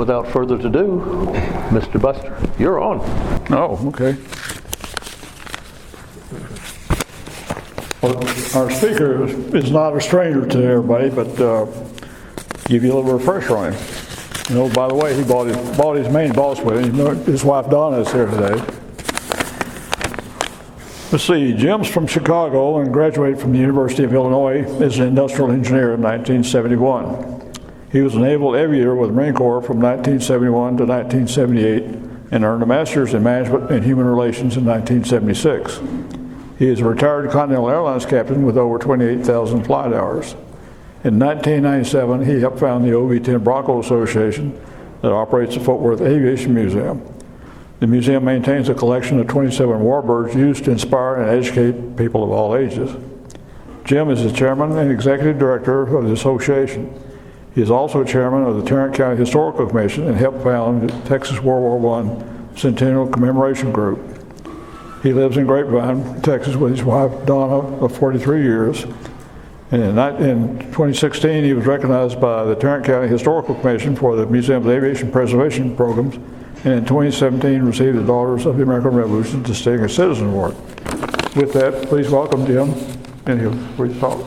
without further ado, Mr. Buster, you're on. Oh, okay. Well, our speaker is not a stranger to everybody, but give you a little refresher on him. You know, by the way, he bought his main boss with him. You know, his wife Donna is here today. Let's see, Jim's from Chicago and graduated from the University of Illinois as an industrial engineer in 1971. He was a naval aviator with the Marine Corps from 1971 to 1978 and earned a master's in management and human relations in 1976. He is a retired Continental Airlines captain with over 28,000 flight hours. In 1997, he helped found the OV-10 Bronco Association that operates the Fort Worth Aviation Museum. The museum maintains a collection of 27 warbirds used to inspire and educate people of all ages. Jim is the chairman and executive director of the association. He is also chairman of the Tarrant County Historical Commission and helped found the Texas World War I Centennial Commemoration Group. He lives in Grapevine, Texas with his wife Donna of 43 years. And in 2016, he was recognized by the Tarrant County Historical Commission for the Museum's aviation preservation programs, and in 2017 received the Daughters of the American Revolution Distinguished Citizen Award. With that, please welcome Jim, and he'll please talk.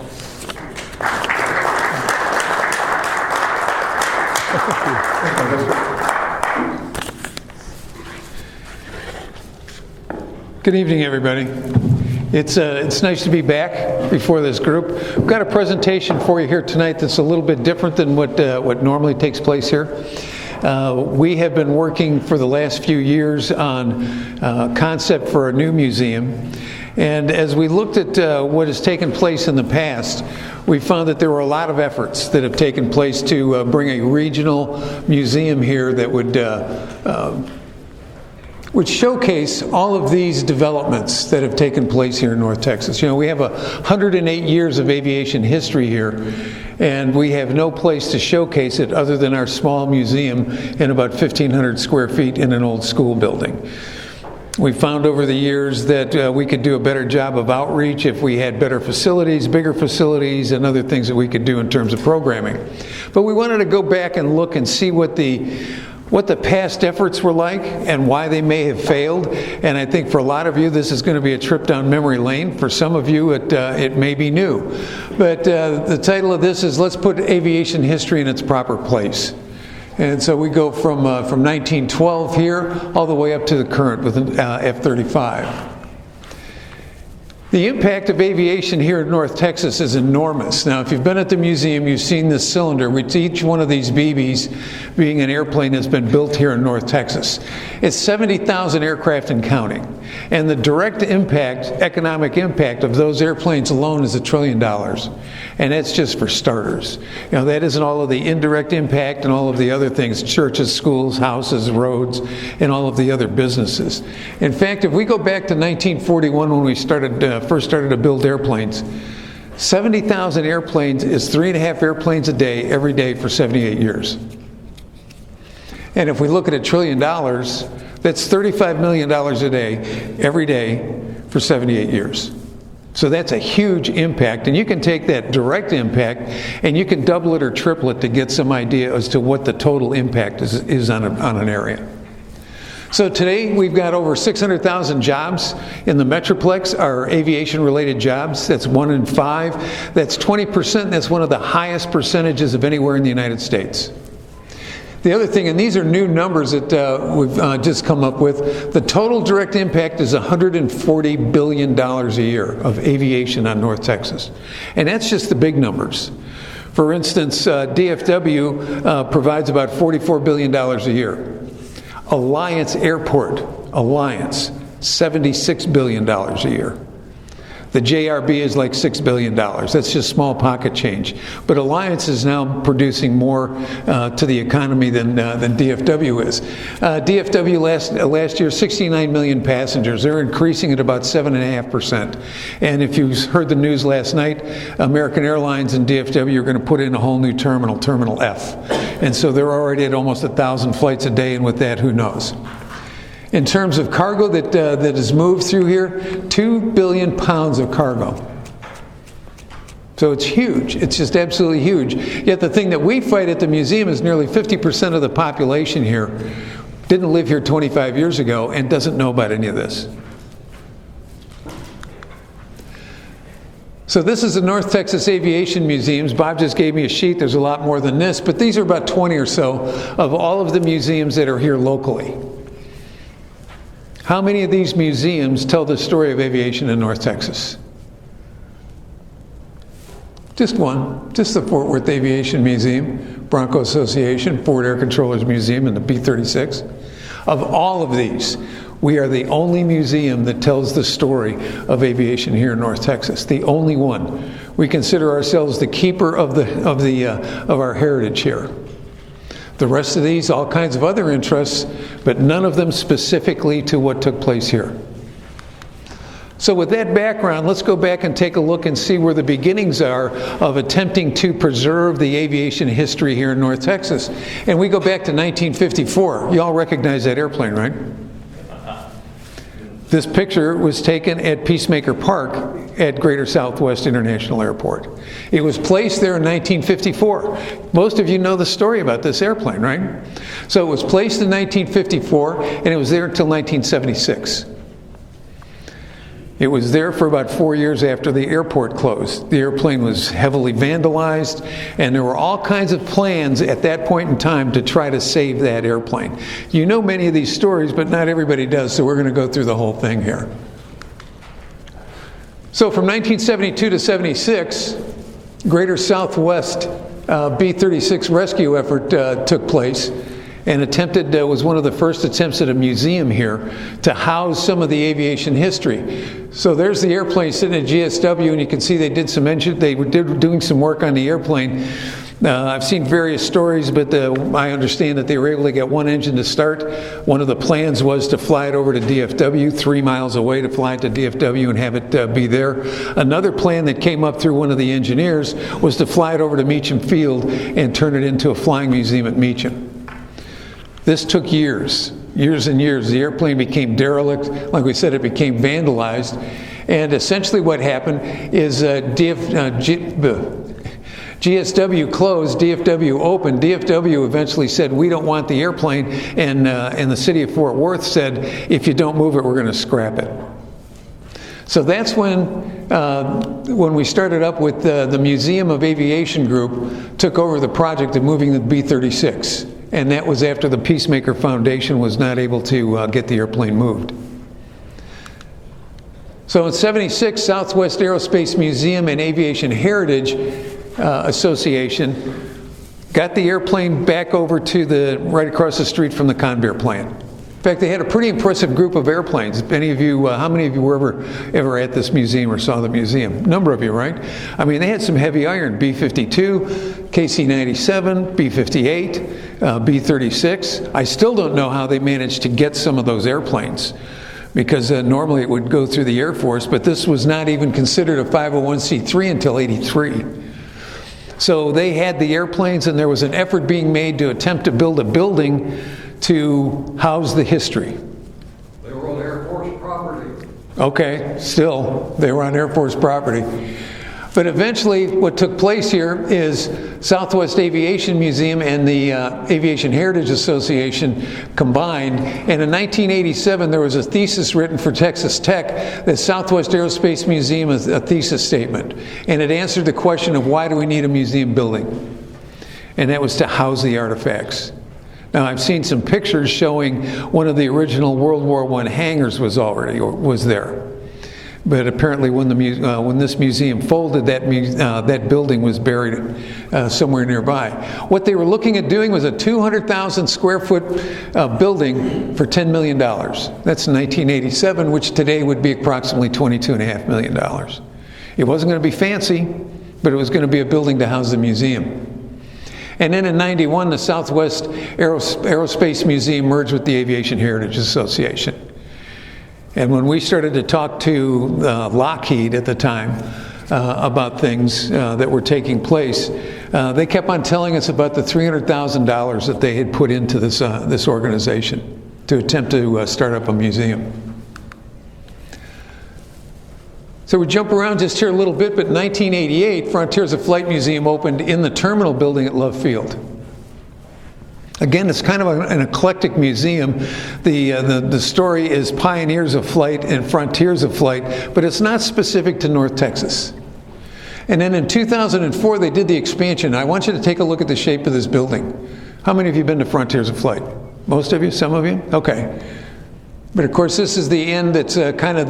Good evening, everybody. It's nice to be back before this group. We've got a presentation for you here tonight that's a little bit different than what normally takes place here. We have been working for the last few years on concept for a new museum. And as we looked at what has taken place in the past, we found that there were a lot of efforts that have taken place to bring a regional museum here that would showcase all of these developments that have taken place here in North Texas. You know, we have 108 years of aviation history here, and we have no place to showcase it other than our small museum in about 1,500 square feet in an old school building. We found over the years that we could do a better job of outreach if we had better facilities, bigger facilities, and other things that we could do in terms of programming. But we wanted to go back and look and see what the past efforts were like and why they may have failed. And I think for a lot of you, this is going to be a trip down memory lane. For some of you, it may be new. But the title of this is Let's Put Aviation History in Its Proper Place. And so we go from 1912 here all the way up to the current with an F-35. The impact of aviation here in North Texas is enormous. Now, if you've been at the museum, you've seen this cylinder, with each one of these BBs being an airplane that's been built here in North Texas. It's 70,000 aircraft and counting. And the direct impact, economic impact of those airplanes alone is $1 trillion. And that's just for starters. You know, that isn't all of the indirect impact and all of the other things, churches, schools, houses, roads, and all of the other businesses. In fact, if we go back to 1941 when we first started to build airplanes, 70,000 airplanes is 3.5 airplanes a day, every day for 78 years. And if we look at $1 trillion, that's $35 million a day, every day for 78 years. So that's a huge impact, and you can take that direct impact and you can double it or triple it to get some idea as to what the total impact is on an area. So today we've got over 600,000 jobs in the Metroplex are aviation-related jobs. That's 1 in 5. That's 20%. That's one of the highest percentages of anywhere in the United States. The other thing, and these are new numbers that we've just come up with, the total direct impact is $140 billion a year of aviation on North Texas. And that's just the big numbers. For instance, DFW provides about $44 billion a year. Alliance Airport, $76 billion a year. The JRB is like $6 billion. That's just small pocket change. But Alliance is now producing more to the economy than DFW is. DFW last year, 69 million passengers. They're increasing at about 7.5%. And if you heard the news last night, American Airlines and DFW are going to put in a whole new terminal, Terminal F. And so they're already at almost 1,000 flights a day, and with that, who knows? In terms of cargo that is moved through here, 2 billion pounds of cargo. So it's huge. It's just absolutely huge. Yet the thing that we fight at the museum is nearly 50% of the population here didn't live here 25 years ago and doesn't know about any of this. So this is the North Texas Aviation Museums. Bob just gave me a sheet. There's a lot more than this, but these are about 20 or so of all of the museums that are here locally. How many of these museums tell the story of aviation in North Texas? Just one, just the Fort Worth Aviation Museum, Bronco Association, Ford Air Controllers Museum, and the B36. Of all of these, we are the only museum that tells the story of aviation here in North Texas. The only one. We consider ourselves the keeper of our heritage here. The rest of these, all kinds of other interests, but none of them specifically to what took place here. So with that background, let's go back and take a look and see where the beginnings are of attempting to preserve the aviation history here in North Texas. And we go back to 1954. You all recognize that airplane, right? This picture was taken at Peacemaker Park at Greater Southwest International Airport. It was placed there in 1954. Most of you know the story about this airplane, right? So it was placed in 1954, and it was there until 1976. It was there for about 4 years after the airport closed. The airplane was heavily vandalized, and there were all kinds of plans at that point in time to try to save that airplane. You know many of these stories, but not everybody does, so we're going to go through the whole thing here. So from 1972 to 76, Greater Southwest B36 rescue effort took place, and was one of the first attempts at a museum here to house some of the aviation history. So there's the airplane sitting at GSW, and you can see they were doing some work on the airplane. I've seen various stories, but I understand that they were able to get one engine to start. One of the plans was to fly it over to DFW, 3 miles away, to fly it to DFW and have it be there. Another plan that came up through one of the engineers was to fly it over to Meacham Field and turn it into a flying museum at Meacham. This took years and years. The airplane became derelict. Like we said, it became vandalized. And essentially what happened is GSW closed, DFW opened. DFW eventually said, we don't want the airplane. And the city of Fort Worth said, if you don't move it, we're going to scrap it. So that's when we started up with the Museum of Aviation Group took over the project of moving the B-36. And that was after the Peacemaker Foundation was not able to get the airplane moved. So in '76, Southwest Aerospace Museum and Aviation Heritage Association got the airplane back over to right across the street from the Convair plant. In fact, they had a pretty impressive group of airplanes. How many of you were ever at this museum or saw the museum? A number of you, right? I mean, they had some heavy iron, B-52, KC-97, B-58, B-36. I still don't know how they managed to get some of those airplanes, because normally it would go through the Air Force, but this was not even considered a 501c3 until '83. So they had the airplanes, and there was an effort being made to attempt to build a building to house the history. They were on Air Force property. Okay, still, they were on Air Force property. But eventually, what took place here is Southwest Aviation Museum and the Aviation Heritage Association combined. And in 1987, there was a thesis written for Texas Tech, the Southwest Aerospace Museum, is a thesis statement. And it answered the question of why do we need a museum building? And that was to house the artifacts. Now, I've seen some pictures showing one of the original World War I hangars was there. But apparently when this museum folded, that building was buried somewhere nearby. What they were looking at doing was a 200,000 square foot building for $10 million. That's 1987, which today would be approximately $22.5 million. It wasn't going to be fancy, but it was going to be a building to house the museum. And then in '91, the Southwest Aerospace Museum merged with the Aviation Heritage Association. And when we started to talk to Lockheed at the time about things that were taking place, they kept on telling us about the $300,000 that they had put into this organization to attempt to start up a museum. So we jump around just here a little bit, but in 1988, Frontiers of Flight Museum opened in the terminal building at Love Field. Again, it's kind of an eclectic museum. The story is Pioneers of Flight and Frontiers of Flight, but it's not specific to North Texas. And then in 2004, they did the expansion. I want you to take a look at the shape of this building. How many of you have been to Frontiers of Flight? Most of you? Some of you? Okay. But of course, this is the end that's kind of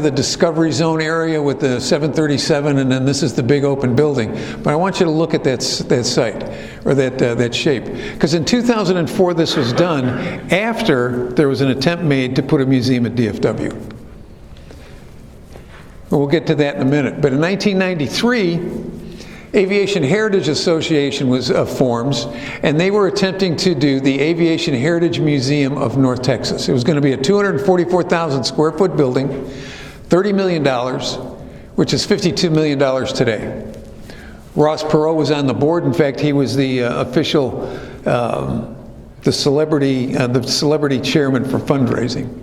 the Discovery Zone area with the 737, and then this is the big open building. But I want you to look at that site, or that shape. Because in 2004, this was done after there was an attempt made to put a museum at DFW. We'll get to that in a minute. But in 1993, Aviation Heritage Association was formed, and they were attempting to do the Aviation Heritage Museum of North Texas. It was going to be a 244,000 square foot building, $30 million, which is $52 million today. Ross Perot was on the board. In fact, he was the official, the celebrity chairman for fundraising.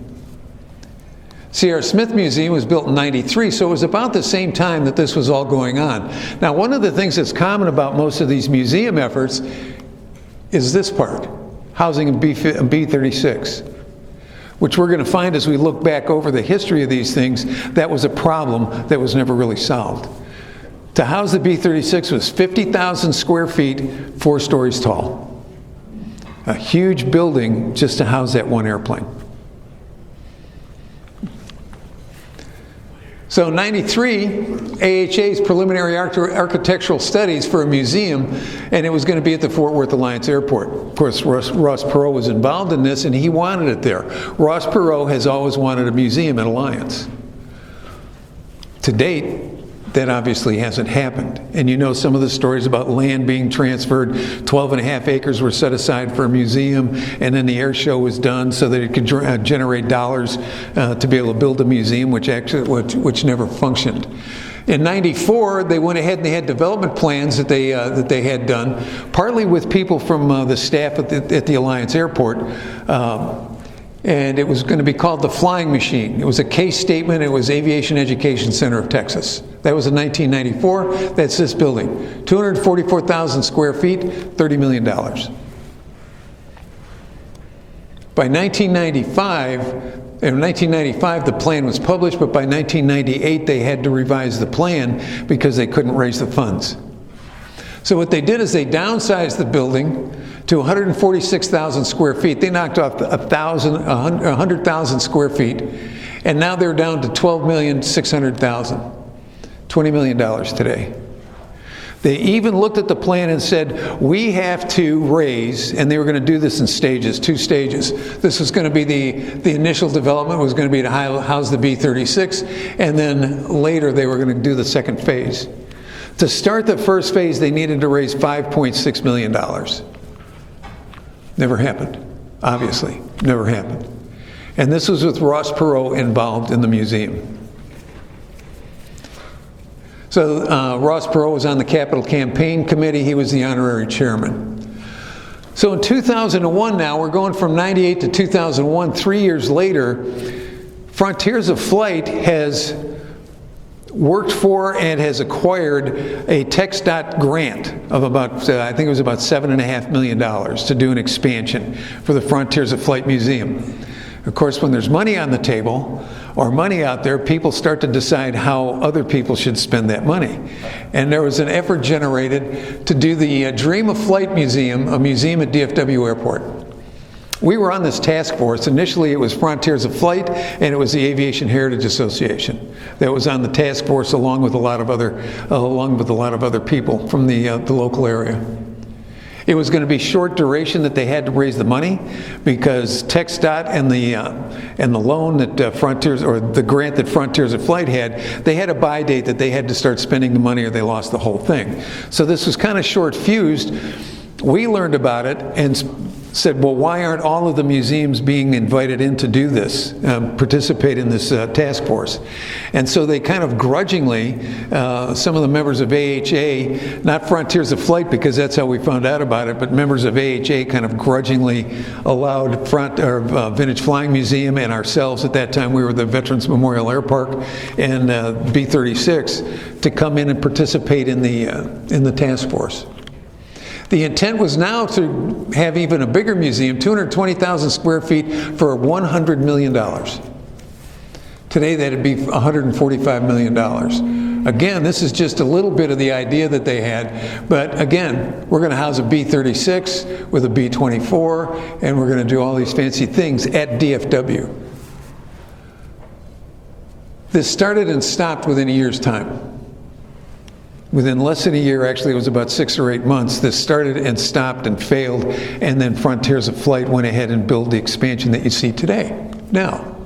C.R. Smith Museum was built in '93, so it was about the same time that this was all going on. Now, one of the things that's common about most of these museum efforts is this part, housing in B36, which we're going to find as we look back over the history of these things, that was a problem that was never really solved. To house the B36 was 50,000 square feet, 4 stories tall. A huge building just to house that one airplane. So in '93, AHA's preliminary architectural studies for a museum, and it was going to be at the Fort Worth Alliance Airport. Of course, Ross Perot was involved in this, and he wanted it there. Ross Perot has always wanted a museum at Alliance. To date, that obviously hasn't happened. And you know some of the stories about land being transferred. 12.5 acres were set aside for a museum, and then the air show was done so that it could generate dollars to be able to build a museum, which never functioned. In '94, they went ahead and they had development plans that they had done, partly with people from the staff at the Alliance Airport. And it was going to be called the Flying Machine. It was a case statement. It was Aviation Education Center of Texas. That was in 1994. That's this building. 244,000 square feet, $30 million. By 1995, the plan was published, but by 1998, they had to revise the plan because they couldn't raise the funds. So what they did is they downsized the building to 146,000 square feet. They knocked off 100,000 square feet, and now they're down to 12,600,000, $20 million today. They even looked at the plan and said, we have to raise, and they were going to do this in stages, 2 stages. This was going to be the initial development was going to be to house the B-36, and then later they were going to do the second phase. To start the first phase, they needed to raise $5.6 million. Never happened, obviously, never happened. And this was with Ross Perot involved in the museum. So Ross Perot was on the Capital Campaign Committee. He was the honorary chairman. So in 2001 now, we're going from '98 to 2001, 3 years later, Frontiers of Flight has worked for and has acquired a TxDOT grant of about, I think it was about $7.5 million to do an expansion for the Frontiers of Flight Museum. Of course, when there's money on the table or money out there, people start to decide how other people should spend that money. And there was an effort generated to do the Dream of Flight Museum, a museum at DFW Airport. We were on this task force. Initially, it was Frontiers of Flight, and it was the Aviation Heritage Association that was on the task force, along with a lot of other people from the local area. It was going to be short duration that they had to raise the money, because TxDOT and the loan that Frontiers, or the grant that Frontiers of Flight had, they had a buy date that they had to start spending the money or they lost the whole thing. So this was kind of short fused. We learned about it and said, well, why aren't all of the museums being invited in to do this, participate in this task force? And so they kind of grudgingly, some of the members of AHA, not Frontiers of Flight because that's how we found out about it, but members of AHA kind of grudgingly allowed Vintage Flying Museum and ourselves, at that time we were the Veterans Memorial Air Park and B36, to come in and participate in the task force. The intent was now to have even a bigger museum, 220,000 square feet for $100 million. Today that'd be $145 million. Again, this is just a little bit of the idea that they had, but again, we're going to house a B-36 with a B-24, and we're going to do all these fancy things at DFW. This started and stopped within a year's time. Within less than a year, actually it was about 6 or 8 months, this started and stopped and failed, and then Frontiers of Flight went ahead and built the expansion that you see today. Now,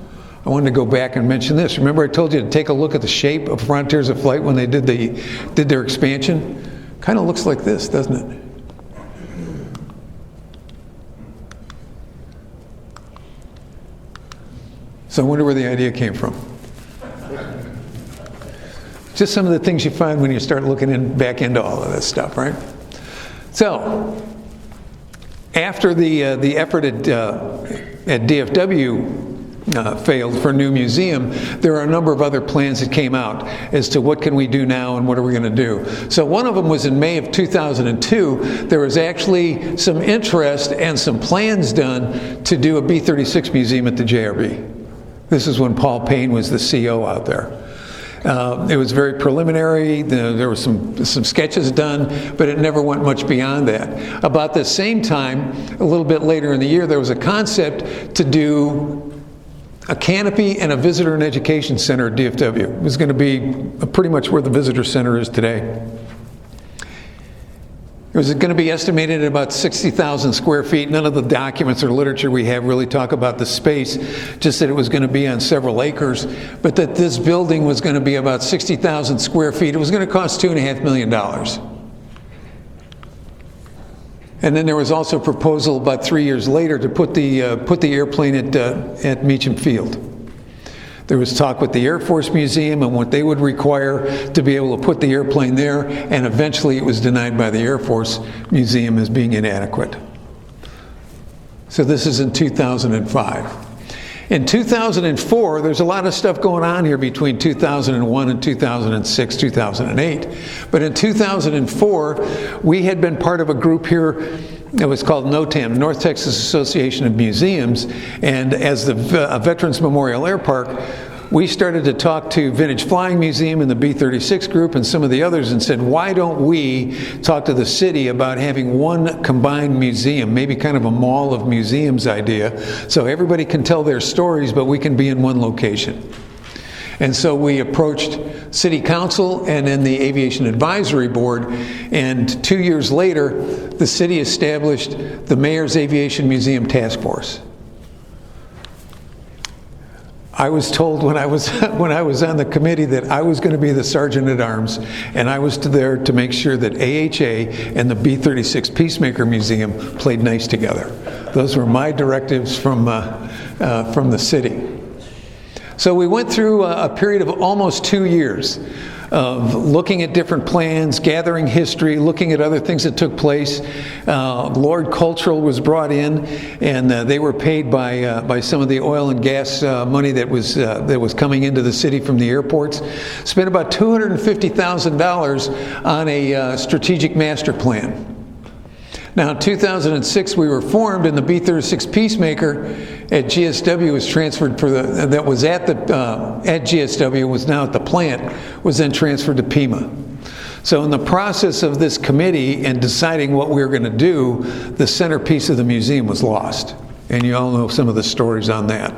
I wanted to go back and mention this. Remember I told you to take a look at the shape of Frontiers of Flight when they did their expansion? Kind of looks like this, doesn't it? So I wonder where the idea came from. Just some of the things you find when you start looking back into all of this stuff, right? So, after the effort at DFW failed for a new museum, there are a number of other plans that came out as to what can we do now and what are we going to do. So one of them was in May of 2002. There was actually some interest and some plans done to do a B-36 museum at the JRB. This is when Paul Payne was the CO out there. It was very preliminary. There were some sketches done, but it never went much beyond that. About the same time, a little bit later in the year, there was a concept to do a canopy and a visitor and education center at DFW. It was going to be pretty much where the visitor center is today. It was going to be estimated at about 60,000 square feet. None of the documents or literature we have really talk about the space, just that it was going to be on several acres, but that this building was going to be about 60,000 square feet. It was going to cost $2.5 million. And then there was also a proposal about 3 years later to put the airplane at Meacham Field. There was talk with the Air Force Museum and what they would require to be able to put the airplane there, and eventually it was denied by the Air Force Museum as being inadequate. So this is in 2005. In 2004, there's a lot of stuff going on here between 2001 and 2006, 2008. But in 2004, we had been part of a group here. It was called NOTAM, North Texas Association of Museums, and as the Veterans Memorial Air Park, we started to talk to Vintage Flying Museum and the B36 group and some of the others and said, why don't we talk to the city about having one combined museum, maybe kind of a mall of museums idea, so everybody can tell their stories, but we can be in one location. And so we approached City Council and then the Aviation Advisory Board, and 2 years later, the city established the Mayor's Aviation Museum Task Force. I was told when I was on the committee that I was going to be the sergeant at arms, and I was there to make sure that AHA and the B36 Peacemaker Museum played nice together. Those were my directives from the city. So we went through a period of almost 2 years of looking at different plans, gathering history, looking at other things that took place. Lord Cultural was brought in, and they were paid by some of the oil and gas money that was coming into the city from the airports. Spent about $250,000 on a strategic master plan. Now, in 2006, we were formed, and the B-36 Peacemaker at GSW was transferred that was at GSW, was now at the plant, was then transferred to Pima. So in the process of this committee and deciding what we were going to do, the centerpiece of the museum was lost. And you all know some of the stories on that.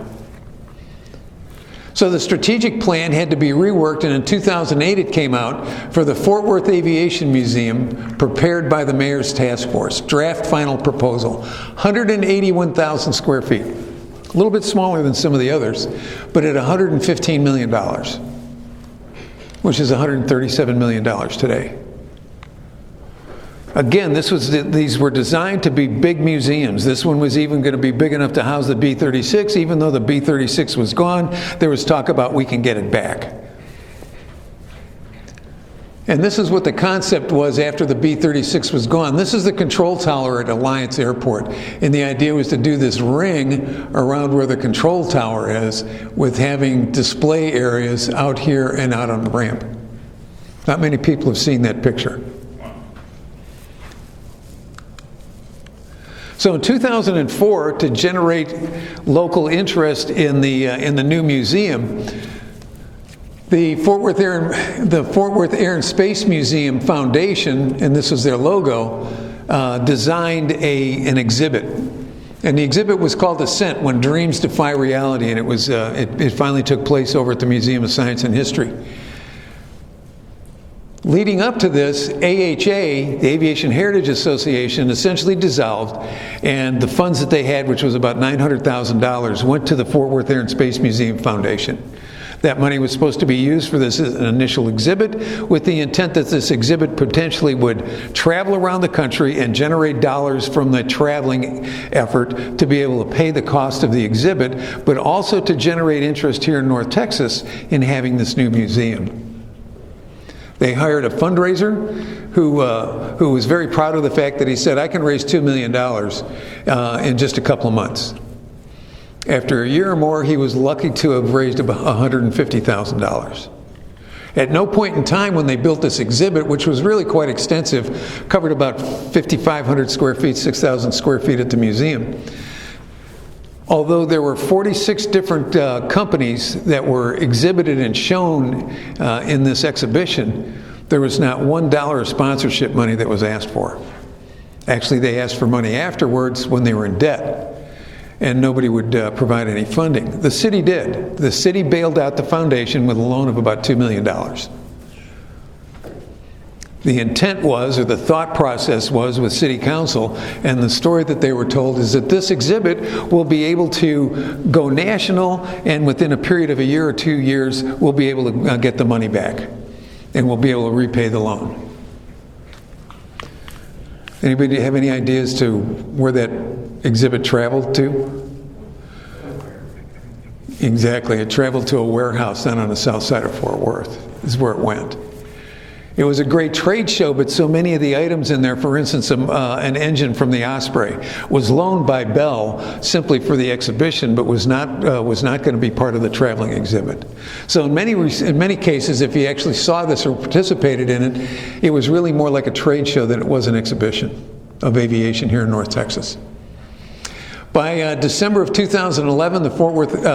So the strategic plan had to be reworked, and in 2008 it came out for the Fort Worth Aviation Museum, prepared by the Mayor's Task Force. Draft final proposal, 181,000 square feet. A little bit smaller than some of the others, but at $115 million, which is $137 million today. Again, these were designed to be big museums. This one was even going to be big enough to house the B-36. Even though the B-36 was gone, there was talk about we can get it back. And this is what the concept was after the B-36 was gone. This is the control tower at Alliance Airport. And the idea was to do this ring around where the control tower is, with having display areas out here and out on the ramp. Not many people have seen that picture. So in 2004, to generate local interest in the new museum, the Fort Worth Air and Space Museum Foundation, and this was their logo, designed an exhibit. And the exhibit was called Ascent: When Dreams Defy Reality, and it finally took place over at the Museum of Science and History. Leading up to this, AHA, the Aviation Heritage Association, essentially dissolved, and the funds that they had, which was about $900,000, went to the Fort Worth Air and Space Museum Foundation. That money was supposed to be used for this initial exhibit, with the intent that this exhibit potentially would travel around the country and generate dollars from the traveling effort to be able to pay the cost of the exhibit, but also to generate interest here in North Texas in having this new museum. They hired a fundraiser who was very proud of the fact that he said, I can raise $2 million in just a couple of months. After a year or more, he was lucky to have raised about $150,000. At no point in time when they built this exhibit, which was really quite extensive, covered about 5,500 square feet, 6,000 square feet at the museum. Although there were 46 different companies that were exhibited and shown in this exhibition, there was not $1 of sponsorship money that was asked for. Actually, they asked for money afterwards when they were in debt, and nobody would provide any funding. The city did. The city bailed out the foundation with a loan of about $2 million. The intent was, or the thought process was with City Council, and the story that they were told is that this exhibit will be able to go national, and within a period of a year or 2 years, we'll be able to get the money back, and we'll be able to repay the loan. Anybody have any ideas to where that exhibit traveled to? Exactly, it traveled to a warehouse down on the south side of Fort Worth, is where it went. It was a great trade show, but so many of the items in there, for instance, an engine from the Osprey, was loaned by Bell simply for the exhibition, but was not going to be part of the traveling exhibit. So in many cases, if you actually saw this or participated in it, it was really more like a trade show than it was an exhibition of aviation here in North Texas. By December of 2011, the Fort Worth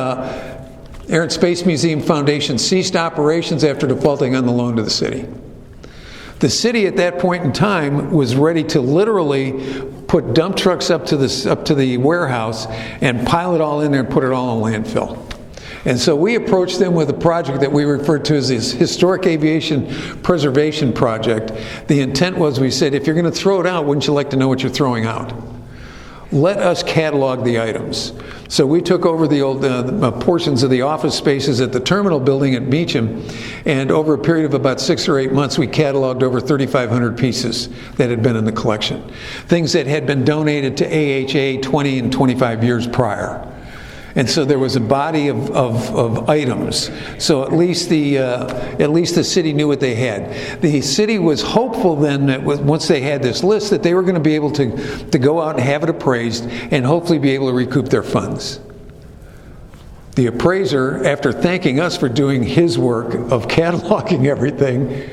Air and Space Museum Foundation ceased operations after defaulting on the loan to the city. The city at that point in time was ready to literally put dump trucks up to the warehouse and pile it all in there and put it all in landfill. And so we approached them with a project that we referred to as this Historic Aviation Preservation Project. The intent was, we said, if you're going to throw it out, wouldn't you like to know what you're throwing out? Let us catalog the items. So we took over the old portions of the office spaces at the terminal building at Meacham, and over a period of about 6 or 8 months, we cataloged over 3,500 pieces that had been in the collection. Things that had been donated to AHA 20 and 25 years prior. And so there was a body of items. So at least the city knew what they had. The city was hopeful then that once they had this list, that they were going to be able to go out and have it appraised and hopefully be able to recoup their funds. The appraiser, after thanking us for doing his work of cataloging everything,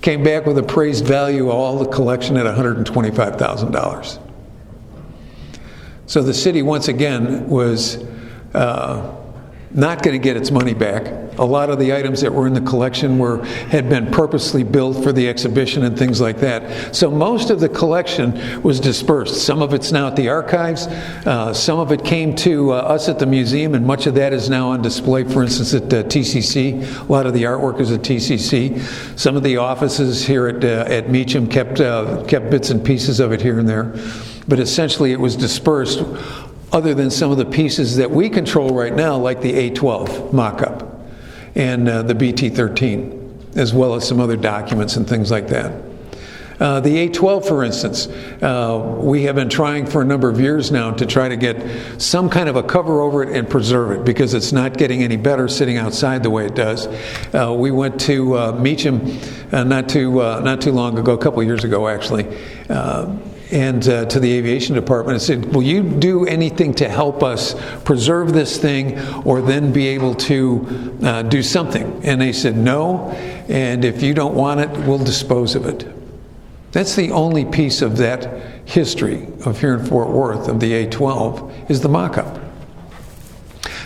came back with appraised value of all the collection at $125,000. So the city once again was not going to get its money back. A lot of the items that were in the collection had been purposely built for the exhibition and things like that. So most of the collection was dispersed. Some of it's now at the archives. Some of it came to us at the museum, and much of that is now on display, for instance, at TCC. A lot of the artwork is at TCC. Some of the offices here at Meacham kept bits and pieces of it here and there. But essentially it was dispersed, other than some of the pieces that we control right now, like the A-12 mock-up and the BT-13, as well as some other documents and things like that. The A-12, for instance, we have been trying for a number of years now to try to get some kind of a cover over it and preserve it, because it's not getting any better sitting outside the way it does. We went to Meacham not too long ago, a couple of years ago actually, and to the aviation department and said, will you do anything to help us preserve this thing or then be able to do something? And they said no, and if you don't want it, we'll dispose of it. That's the only piece of that history of here in Fort Worth of the A-12 is the mock-up.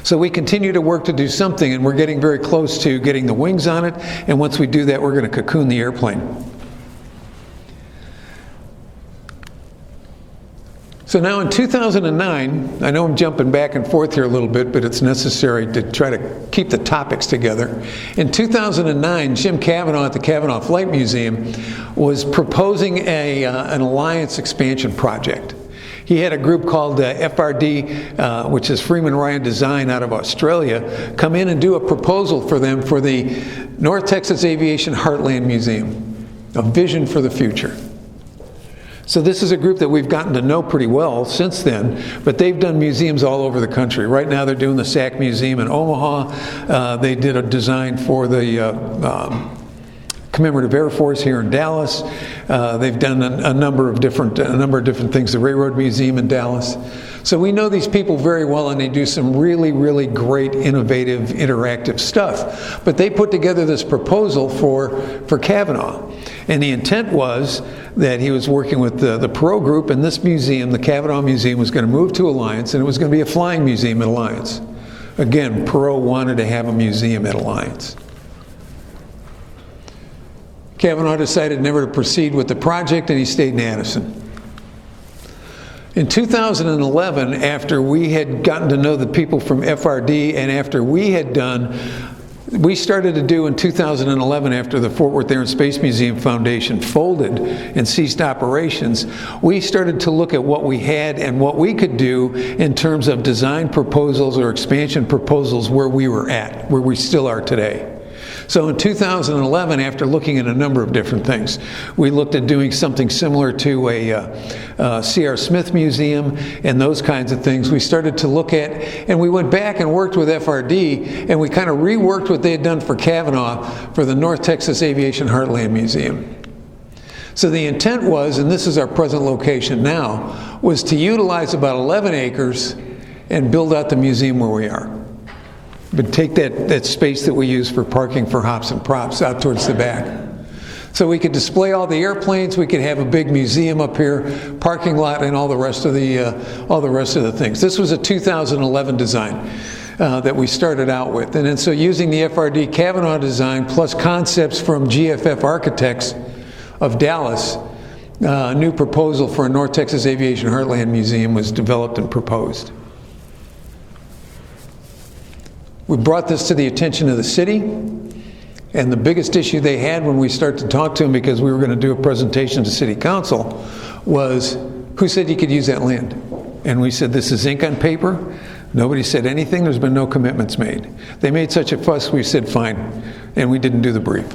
So we continue to work to do something, and we're getting very close to getting the wings on it, and once we do that, we're going to cocoon the airplane. So now in 2009, I know I'm jumping back and forth here a little bit, but it's necessary to try to keep the topics together. In 2009, Jim Cavanaugh at the Cavanaugh Flight Museum was proposing an alliance expansion project. He had a group called FRD, which is Freeman Design out of Australia, come in and do a proposal for them for the North Texas Aviation Heartland Museum, a vision for the future. So this is a group that we've gotten to know pretty well since then, but they've done museums all over the country. Right now they're doing the SAC Museum in Omaha. They did a design for the Commemorative Air Force here in Dallas. They've done a number of different things. The Railroad Museum in Dallas. So we know these people very well, and they do some really, really great, innovative, interactive stuff. But they put together this proposal for Cavanaugh, and the intent was that he was working with the Perot Group, and this museum, the Cavanaugh Museum, was going to move to Alliance, and it was going to be a flying museum at Alliance. Again, Perot wanted to have a museum at Alliance. Cavanaugh decided never to proceed with the project, and he stayed in Addison. In 2011, after we had gotten to know the people from FRD, and after we started to do in 2011, after the Fort Worth Air and Space Museum Foundation folded and ceased operations, we started to look at what we had and what we could do in terms of design proposals or expansion proposals where we were at, where we still are today. So in 2011, after looking at a number of different things, we looked at doing something similar to a C.R. Smith Museum and those kinds of things. We started to look at, and we went back and worked with FRD, and we kind of reworked what they had done for Cavanaugh for the North Texas Aviation Heartland Museum. So the intent was, and this is our present location now, was to utilize about 11 acres and build out the museum where we are. But take that space that we use for parking for hops and props out towards the back. So we could display all the airplanes, we could have a big museum up here, parking lot, and all the rest of the things. This was a 2011 design that we started out with. And then so using the FRD Cavanaugh design plus concepts from GFF Architects of Dallas, a new proposal for a North Texas Aviation Heartland Museum was developed and proposed. We brought this to the attention of the city, and the biggest issue they had when we started to talk to them, because we were going to do a presentation to City Council, was who said you could use that land? And we said, this is ink on paper. Nobody said anything. There's been no commitments made. They made such a fuss, we said fine, and we didn't do the brief.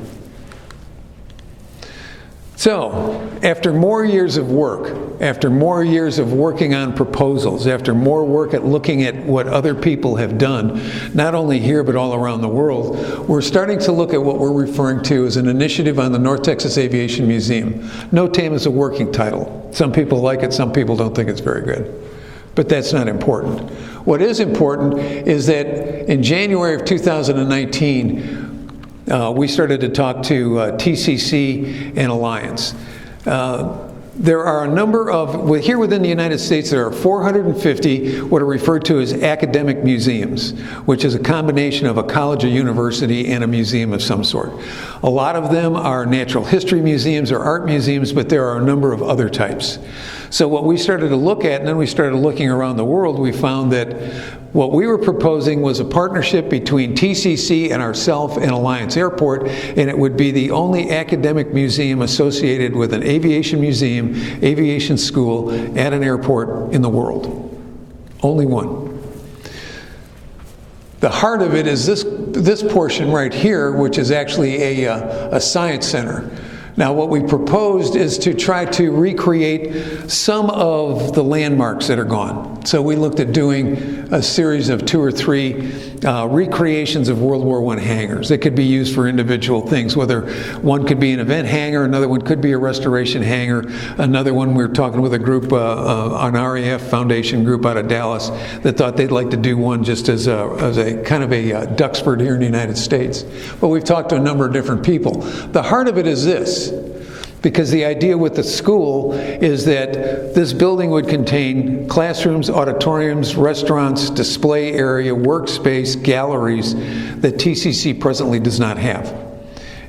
So, after more years of work, after more years of working on proposals, after more work at looking at what other people have done, not only here but all around the world, we're starting to look at what we're referring to as an initiative on the North Texas Aviation Museum. NOTAM is a working title. Some people like it, some people don't think it's very good. But that's not important. What is important is that in January of 2019, we started to talk to TCC and Alliance. There are a number of, here within the United States, there are 450 what are referred to as academic museums, which is a combination of a college, a university, and a museum of some sort. A lot of them are natural history museums or art museums, but there are a number of other types. So what we started to look at, and then we started looking around the world, we found that what we were proposing was a partnership between TCC and ourselves and Alliance Airport, and it would be the only academic museum associated with an aviation museum, aviation school at an airport in the world. Only one. The heart of it is this portion right here, which is actually a science center. Now, what we proposed is to try to recreate some of the landmarks that are gone. So we looked at doing a series of 2 or 3 recreations of World War I hangars that could be used for individual things, whether one could be an event hangar, another one could be a restoration hangar, another one we were talking with a group, an RAF Foundation group out of Dallas that thought they'd like to do one just as a kind of a Duxford here in the United States. But we've talked to a number of different people. The heart of it is this, because the idea with the school is that this building would contain classrooms, auditoriums, restaurants, display area, workspace, galleries that TCC presently does not have.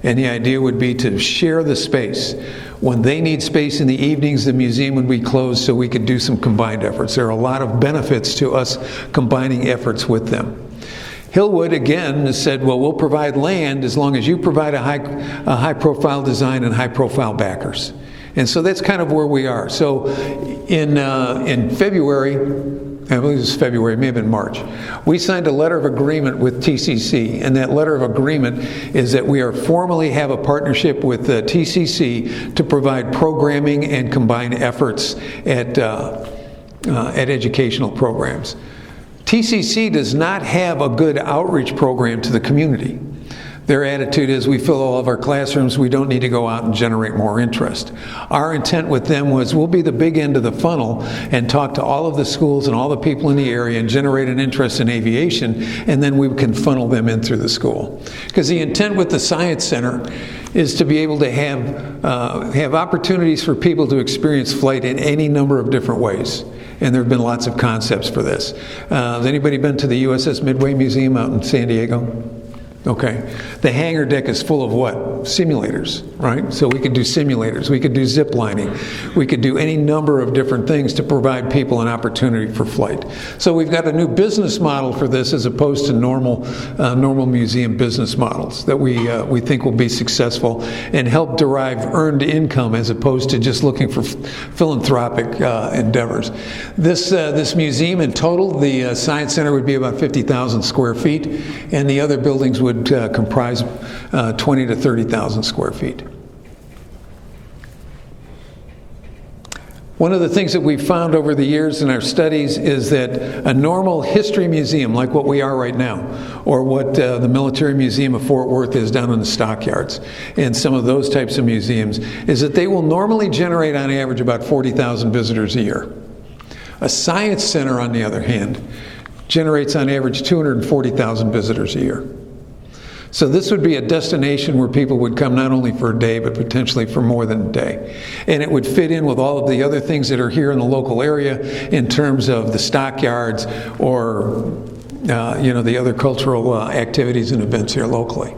And the idea would be to share the space. When they need space in the evenings, the museum would be closed so we could do some combined efforts. There are a lot of benefits to us combining efforts with them. Hillwood, again, has said, well, we'll provide land as long as you provide a high-profile design and high-profile backers. And so that's kind of where we are. So in February, I believe it was February, it may have been March, we signed a letter of agreement with TCC, and that letter of agreement is that we are formally have a partnership with TCC to provide programming and combined efforts at educational programs. TCC does not have a good outreach program to the community. Their attitude is, we fill all of our classrooms, we don't need to go out and generate more interest. Our intent with them was, we'll be the big end of the funnel and talk to all of the schools and all the people in the area and generate an interest in aviation, and then we can funnel them in through the school. Because the intent with the Science Center is to be able to have opportunities for people to experience flight in any number of different ways. And there have been lots of concepts for this. Has anybody been to the USS Midway Museum out in San Diego? Okay. The hangar deck is full of what? Simulators, right? So we could do simulators, we could do zip lining, we could do any number of different things to provide people an opportunity for flight. So we've got a new business model for this as opposed to normal museum business models that we think will be successful and help derive earned income as opposed to just looking for philanthropic endeavors. This museum in total, the Science Center would be about 50,000 square feet, and the other buildings would comprise 20 to 30,000 square feet. One of the things that we've found over the years in our studies is that a normal history museum, like what we are right now, or what the Military Museum of Fort Worth is down in the stockyards, and some of those types of museums, is that they will normally generate on average about 40,000 visitors a year. A Science Center, on the other hand, generates on average 240,000 visitors a year. So this would be a destination where people would come not only for a day, but potentially for more than a day. And it would fit in with all of the other things that are here in the local area in terms of the stockyards or the other cultural activities and events here locally.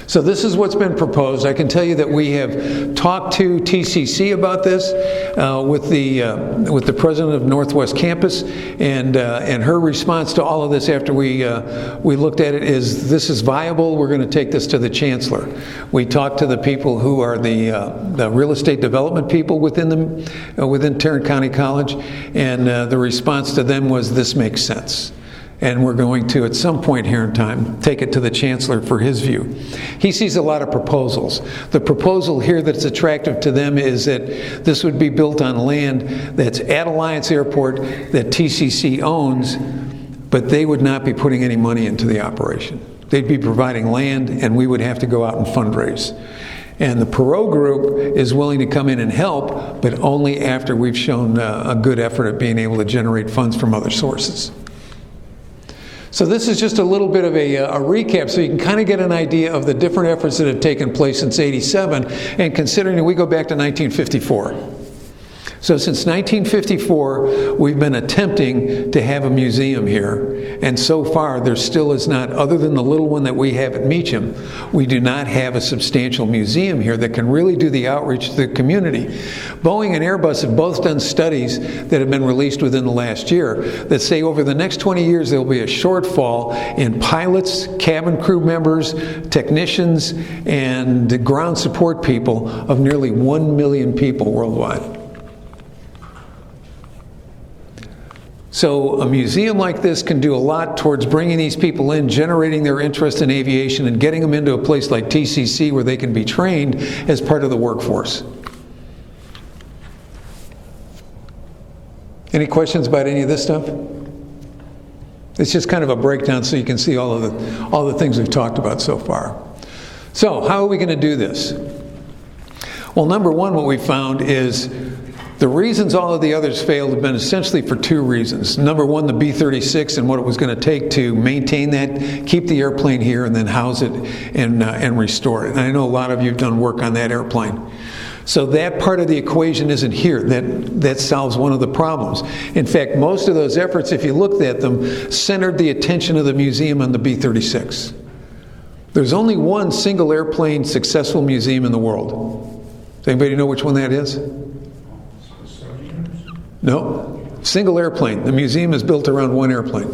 So this is what's been proposed. I can tell you that we have talked to TCC about this with the president of Northwest Campus, and her response to all of this after we looked at it is, this is viable. We're going to take this to the chancellor. We talked to the people who are the real estate development people within Tarrant County College, and the response to them was, this makes sense. And we're going to, at some point here in time, take it to the chancellor for his view. He sees a lot of proposals. The proposal here that's attractive to them is that this would be built on land that's at Alliance Airport that TCC owns, but they would not be putting any money into the operation. They'd be providing land, and we would have to go out and fundraise. And the Perot Group is willing to come in and help, but only after we've shown a good effort at being able to generate funds from other sources. So this is just a little bit of a recap so you can kind of get an idea of the different efforts that have taken place since '87, and considering that we go back to 1954. So since 1954, we've been attempting to have a museum here, and so far there still is not, other than the little one that we have at Meacham, we do not have a substantial museum here that can really do the outreach to the community. Boeing and Airbus have both done studies that have been released within the last year that say over the next 20 years there will be a shortfall in pilots, cabin crew members, technicians, and ground support people of nearly 1 million people worldwide. So a museum like this can do a lot towards bringing these people in, generating their interest in aviation, and getting them into a place like TCC where they can be trained as part of the workforce. Any questions about any of this stuff? It's just kind of a breakdown so you can see all the things we've talked about so far. So how are we going to do this? Well, number one, what we found is the reasons all of the others failed have been essentially for two reasons. Number one, the B36 and what it was going to take to maintain that, keep the airplane here, and then house it and restore it. And I know a lot of you have done work on that airplane. So that part of the equation isn't here. That solves one of the problems. In fact, most of those efforts, if you looked at them, centered the attention of the museum on the B36. There's only one single airplane successful museum in the world. Does anybody know which one that is? No. Single airplane. The museum is built around one airplane.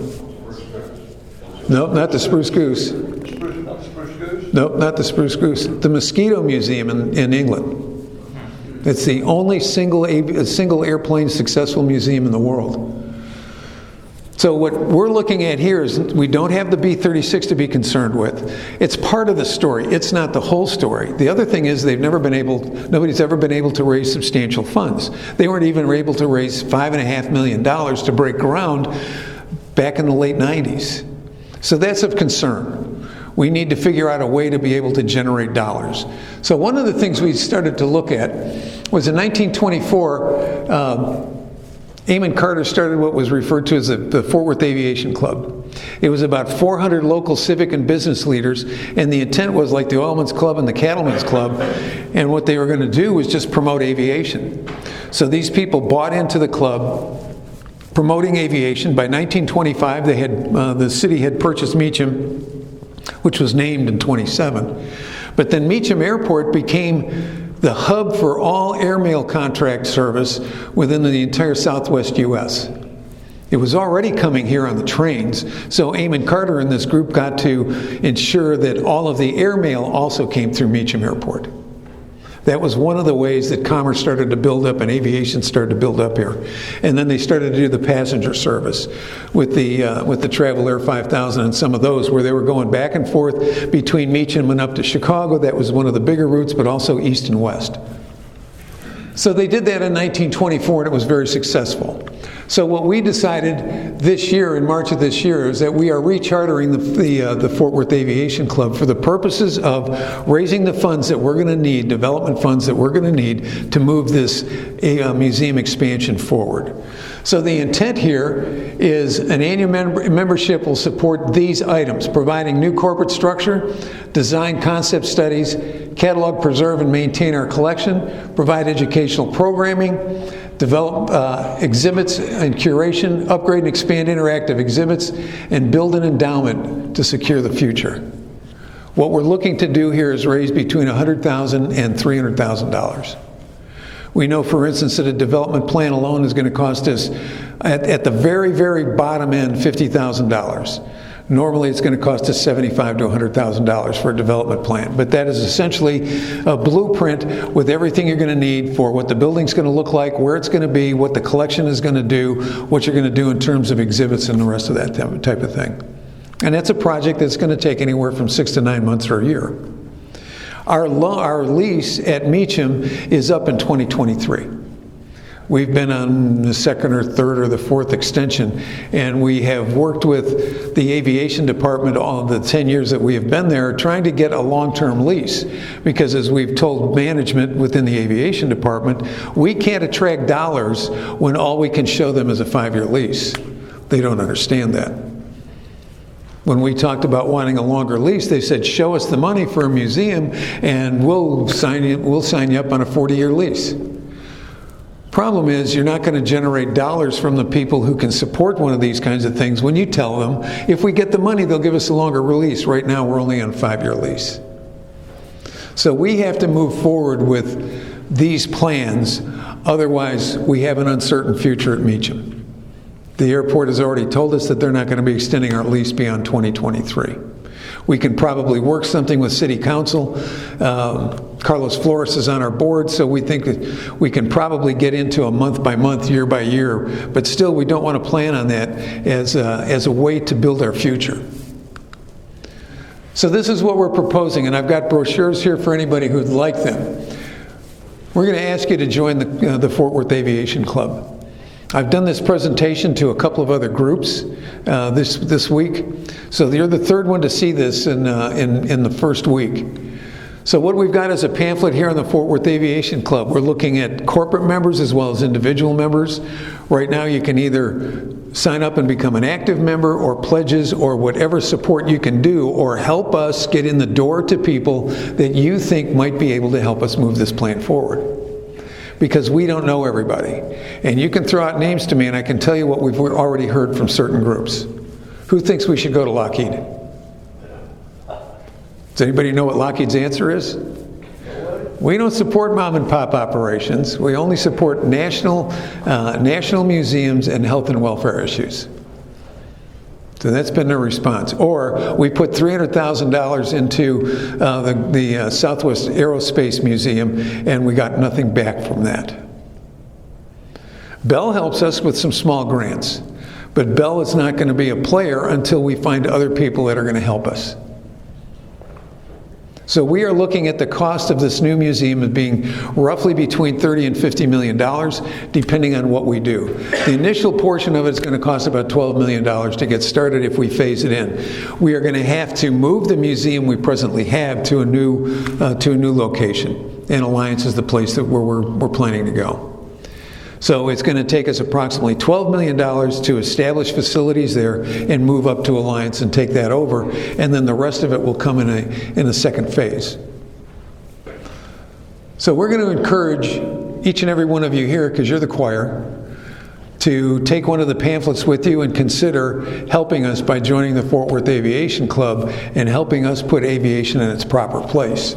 No, not the Spruce Goose. No, not the Spruce Goose. The Mosquito Museum in England. It's the only single airplane successful museum in the world. So what we're looking at here is we don't have the B-36 to be concerned with. It's part of the story. It's not the whole story. The other thing is nobody's ever been able to raise substantial funds. They weren't even able to raise $5.5 million to break ground back in the late 90s. So that's of concern. We need to figure out a way to be able to generate dollars. So one of the things we started to look at was in 1924, Amon Carter started what was referred to as the Fort Worth Aviation Club. It was about 400 local civic and business leaders, and the intent was like the Oilman's Club and the Cattlemen's Club, and what they were going to do was just promote aviation. So these people bought into the club, promoting aviation. By 1925, the city had purchased Meacham, which was named in 27. But then Meacham Airport became the hub for all airmail contract service within the entire Southwest U.S. It was already coming here on the trains, so Amon Carter and this group got to ensure that all of the airmail also came through Meacham Airport. That was one of the ways that commerce started to build up and aviation started to build up here. And then they started to do the passenger service with the Travel Air 5000 and some of those where they were going back and forth between Meacham and up to Chicago. That was one of the bigger routes, but also east and west. So they did that in 1924 and it was very successful. So what we decided this year, in March of this year, is that we are rechartering the Fort Worth Aviation Club for the purposes of raising the funds that we're going to need, development funds that we're going to need to move this museum expansion forward. So the intent here is an annual membership will support these items: providing new corporate structure, design concept studies, catalog, preserve, and maintain our collection, provide educational programming, develop exhibits and curation, upgrade and expand interactive exhibits, and build an endowment to secure the future. What we're looking to do here is raise between $100,000 and $300,000. We know, for instance, that a development plan alone is going to cost us, at the very, very bottom end, $50,000. Normally, it's going to cost us $75,000 to $100,000 for a development plan. But that is essentially a blueprint with everything you're going to need for what the building's going to look like, where it's going to be, what the collection is going to do, what you're going to do in terms of exhibits and the rest of that type of thing. And that's a project that's going to take anywhere from 6 to 9 months or a year. Our lease at Meacham is up in 2023. We've been on the second or third or the fourth extension, and we have worked with the aviation department all the 10 years that we have been there trying to get a long-term lease, because as we've told management within the aviation department, we can't attract dollars when all we can show them is a 5-year lease. They don't understand that. When we talked about wanting a longer lease, they said, show us the money for a museum and we'll sign you up on a 40-year lease. Problem is, you're not going to generate dollars from the people who can support one of these kinds of things when you tell them, if we get the money, they'll give us a longer release. Right now, we're only on a 5-year lease. So we have to move forward with these plans, otherwise we have an uncertain future at Meacham. The airport has already told us that they're not going to be extending our lease beyond 2023. We can probably work something with City Council Carlos Flores is on our board, so we think that we can probably get into a month by month, year by year, but still we don't want to plan on that as a way to build our future. So this is what we're proposing, and I've got brochures here for anybody who'd like them. We're going to ask you to join the Fort Worth Aviation Club. I've done this presentation to a couple of other groups this week, so you're the third one to see this in the first week. So what we've got is a pamphlet here on the Fort Worth Aviation Club. We're looking at corporate members as well as individual members. Right now you can either sign up and become an active member, or pledges, or whatever support you can do, or help us get in the door to people that you think might be able to help us move this plan forward. Because we don't know everybody. And you can throw out names to me and I can tell you what we've already heard from certain groups. Who thinks we should go to Lockheed? Does anybody know what Lockheed's answer is? We don't support mom and pop operations. We only support national museums and health and welfare issues. So that's been their response. Or we put $300,000 into the Southwest Aerospace Museum and we got nothing back from that. Bell helps us with some small grants, but Bell is not going to be a player until we find other people that are going to help us. So we are looking at the cost of this new museum as being roughly between $30 and $50 million, depending on what we do. The initial portion of it is going to cost about $12 million to get started if we phase it in. We are going to have to move the museum we presently have to a new location, and Alliance is the place where we're planning to go. So it's going to take us approximately $12 million to establish facilities there and move up to Alliance and take that over, and then the rest of it will come in a second phase. So we're going to encourage each and every one of you here, because you're the choir, to take one of the pamphlets with you and consider helping us by joining the Fort Worth Aviation Club and helping us put aviation in its proper place.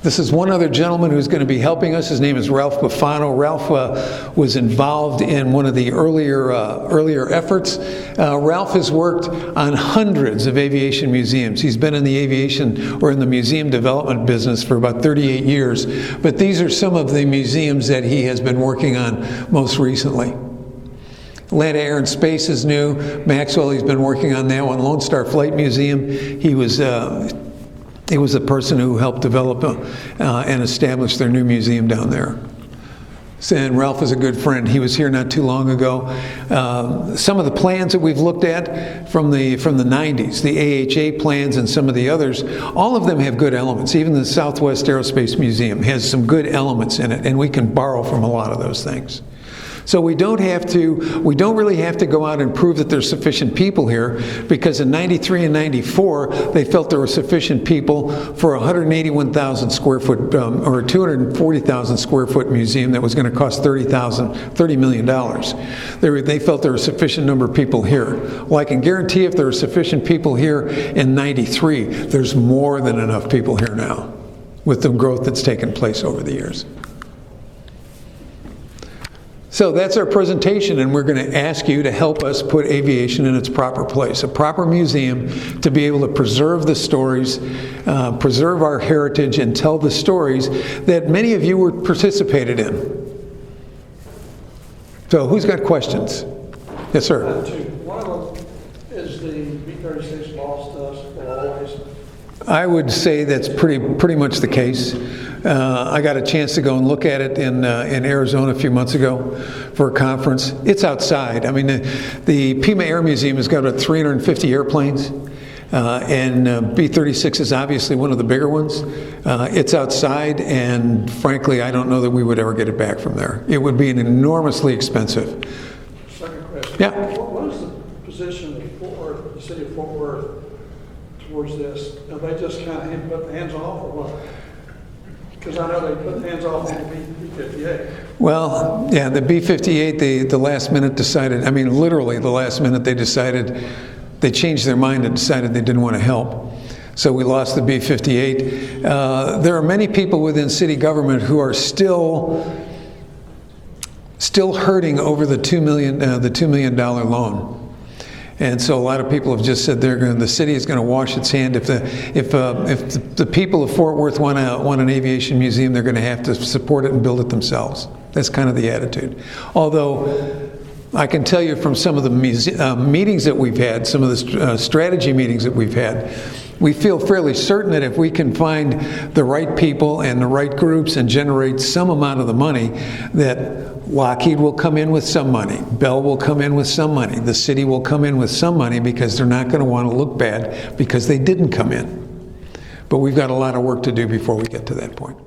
This is one other gentleman who's going to be helping us. His name is Ralph Buffano. Ralph was involved in one of the earlier efforts. Ralph has worked on hundreds of aviation museums. He's been in the aviation or in the museum development business for about 38 years. But these are some of the museums that he has been working on most recently. Atlanta Air and Space is new. Maxwell, he's been working on that one. Lone Star Flight Museum, he was the person who helped develop and establish their new museum down there. And Ralph is a good friend. He was here not too long ago. Some of the plans that we've looked at from the 90s, the AHA plans and some of the others, all of them have good elements. Even the Southwest Aerospace Museum has some good elements in it, and we can borrow from a lot of those things. So we don't really have to go out and prove that there's sufficient people here, because in 93 and 94, they felt there were sufficient people for a 181,000 square foot, or a 240,000 square foot museum that was going to cost $30 million. They felt there were a sufficient number of people here. Well, I can guarantee if there were sufficient people here in 93, there's more than enough people here now, with the growth that's taken place over the years. So that's our presentation, and we're going to ask you to help us put aviation in its proper place, a proper museum to be able to preserve the stories, preserve our heritage, and tell the stories that many of you were participated in. So who's got questions? Yes, sir. One of them is the B36 lost to us for always. I would say that's pretty much the case. I got a chance to go and look at it in Arizona a few months ago for a conference. It's outside. I mean, the Pima Air Museum has got about 350 airplanes, and B-36 is obviously one of the bigger ones. It's outside, and frankly, I don't know that we would ever get it back from there. It would be enormously expensive. Second question. Yeah. What is the position of Fort Worth, the city of Fort Worth, towards this? Are they just kind of put hands off, or what? Because I know they put hands off on the B-58. Well, yeah, the B-58, the last minute decided, I mean, literally the last minute they decided, they changed their mind and decided they didn't want to help. So we lost the B-58. There are many people within city government who are still hurting over the $2 million loan. And so a lot of people have just said the city is going to wash its hand. If the people of Fort Worth want an aviation museum, they're going to have to support it and build it themselves. That's kind of the attitude. Although I can tell you from some of the meetings that we've had, some of the strategy meetings that we've had, we feel fairly certain that if we can find the right people and the right groups and generate some amount of the money, that Lockheed will come in with some money, Bell will come in with some money, the city will come in with some money, because they're not going to want to look bad because they didn't come in. But we've got a lot of work to do before we get to that point.